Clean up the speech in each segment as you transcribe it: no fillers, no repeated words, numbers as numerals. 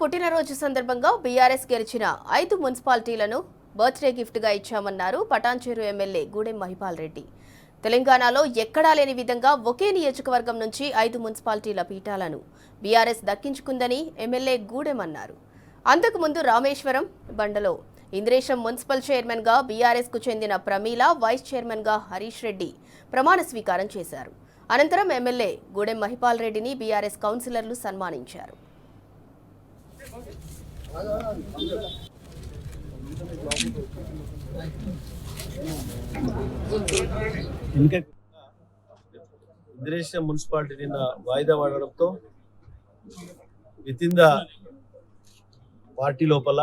పుట్టినరోజు సందర్భంగా బీఆర్ఎస్ గెలిచిన 5 మున్సిపాలిటీలను బర్త్డే గిఫ్ట్ గా ఇచ్చామన్నారు పటాన్చెరు ఎమ్మెల్యే గూడెం మహిపాల్ రెడ్డి. తెలంగాణలో ఎక్కడా లేని విధంగా ఒకే నియోజకవర్గం నుంచి 5 మున్సిపాలిటీల పీఠాలను బీఆర్ఎస్ దక్కించుకుందని ఎమ్మెల్యే గూడెం అన్నారు. అంతకుముందు రామేశ్వరం, బండలో ఇంద్రేశం మున్సిపల్ చైర్మన్ గా బీఆర్ఎస్ కు చెందిన ప్రమీల, వైస్ చైర్మన్ గా హరీష్ రెడ్డి ప్రమాణ స్వీకారం చేశారు. అనంతరం ఎమ్మెల్యే గూడెం మహిపాల్ రెడ్డిని బీఆర్ఎస్ కౌన్సిలర్లు సన్మానించారు. ఇంద్రేశం మున్సిపాలిటీ నిన్న వాయిదా పడడంతో వితిన్ ద పార్టీ లోపల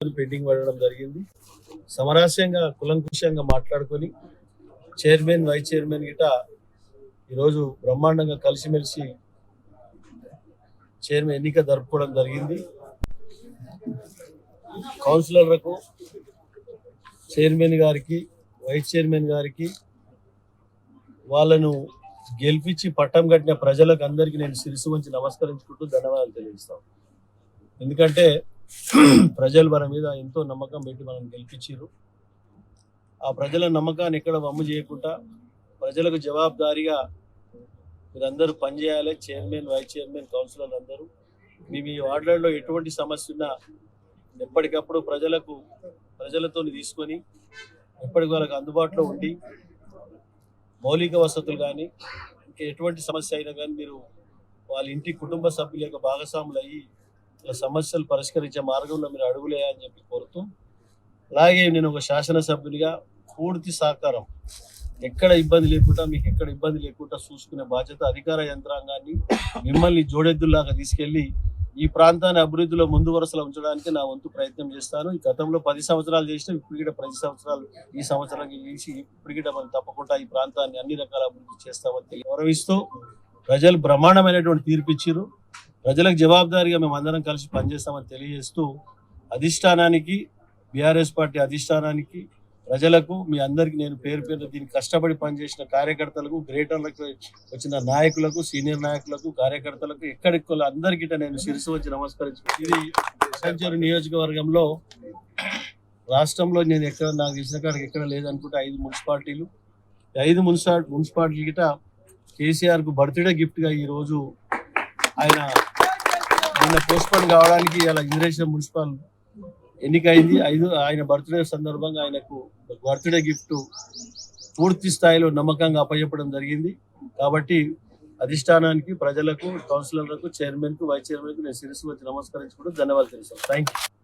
పెండింగ్ పడడం జరిగింది. సమరస్యంగా కులంకుశంగా మాట్లాడుకొని చైర్మన్, వైస్ చైర్మన్ గిట ఈరోజు బ్రహ్మాండంగా కలిసిమెలిసి చైర్మన్ ఎన్నిక జరుపుకోవడం జరిగింది. కౌన్సిలర్లకు, చైర్మన్ గారికి, వైస్ చైర్మన్ గారికి, వాళ్ళను గెలిపించి పట్టం కట్టిన ప్రజలకు అందరికీ నేను శిరసు వంచి నమస్కరించుకుంటూ ధన్యవాదాలు తెలియజేస్తాను. ఎందుకంటే ప్రజలు మన మీద ఎంతో నమ్మకం పెట్టి మనం గెలిపించారు. ఆ ప్రజల నమ్మకాన్ని ఎక్కడ వమ్ము చేయకుండా ప్రజలకు జవాబుదారీగా మీరందరూ పనిచేయాలి. చైర్మన్, వైస్ చైర్మన్, కౌన్సిలర్ అందరూ మీ వార్డులలో ఎటువంటి సమస్య ఉన్నా ఎప్పటికప్పుడు ప్రజలతో తీసుకొని ఎప్పటికి వాళ్ళకి అందుబాటులో ఉండి మౌలిక వసతులు కానీ ఇంకా ఎటువంటి సమస్య అయినా కానీ మీరు వాళ్ళ ఇంటి కుటుంబ సభ్యుల యొక్క భాగస్వాములు అయ్యి సమస్యలు పరిష్కరించే మార్గంలో మీరు అడుగులేయని చెప్పి కోరుతూ, అలాగే నేను ఒక శాసనసభ్యునిగా పూర్తి సహకారం, ఎక్కడ ఇబ్బంది లేకుండా మీకు ఎక్కడ ఇబ్బంది లేకుండా చూసుకునే బాధ్యత అధికార యంత్రాంగాన్ని మిమ్మల్ని జోడెద్దుల్లాగా తీసుకెళ్లి ఈ ప్రాంతాన్ని అభివృద్ధిలో ముందు వరుసలో ఉంచడానికి నా వంతు ప్రయత్నం చేస్తాను. ఈ గతంలో 10 సంవత్సరాలు చేసిన ఇప్పుడు కూడా 10 సంవత్సరాలు ఈ సంవత్సరానికి చేసి ఇప్పుడు కూడా మనం తప్పకుండా ఈ ప్రాంతాన్ని అన్ని రకాల అభివృద్ధి చేస్తామని గౌరవిస్తూ ప్రజలు బ్రహ్మాండమైనటువంటి తీర్పు ఇచ్చారు. ప్రజలకు జవాబుదారీగా మేము అందరం కలిసి పనిచేస్తామని తెలియజేస్తూ అధిష్టానానికి, బీఆర్ఎస్ పార్టీ అధిష్టానానికి, ప్రజలకు, మీ అందరికీ నేను పేరు దీనికి కష్టపడి పనిచేసిన కార్యకర్తలకు, గ్రేటర్లకు వచ్చిన నాయకులకు, సీనియర్ నాయకులకు, కార్యకర్తలకు ఎక్కడికి అందరికీ నేను శిరసు వచ్చి నమస్కరించు. ఇది పటాన్చెరు నియోజకవర్గంలో రాష్ట్రంలో నేను ఎక్కడ నాకు తెలిసిన కాడికి ఎక్కడ లేదనుకుంటే 5 మున్సిపాలిటీలు. 5 మున్సిపాలిటీ గిట కేసీఆర్కు బర్త్డే గిఫ్ట్గా ఈరోజు ఆయన నిన్న పోస్ట్పోన్ కావడానికి ఇలా ఇంద్రేశం మున్సిపల్ ఎన్నికైంది. ఆయన బర్త్డే సందర్భంగా ఆయనకు బర్త్డే గిఫ్ట్ పూర్తి స్థాయిలో నమ్మకంగా అప్పచెప్పడం జరిగింది. కాబట్టి అధిష్టానానికి, ప్రజలకు, కౌన్సిలర్లకు, చైర్మన్ కు, వైస్ చైర్మన్ కు నేను శిరస్సు వచ్చి నమస్కరించుకుంటూ ధన్యవాదాలు తెలుస్తాను. Thank you.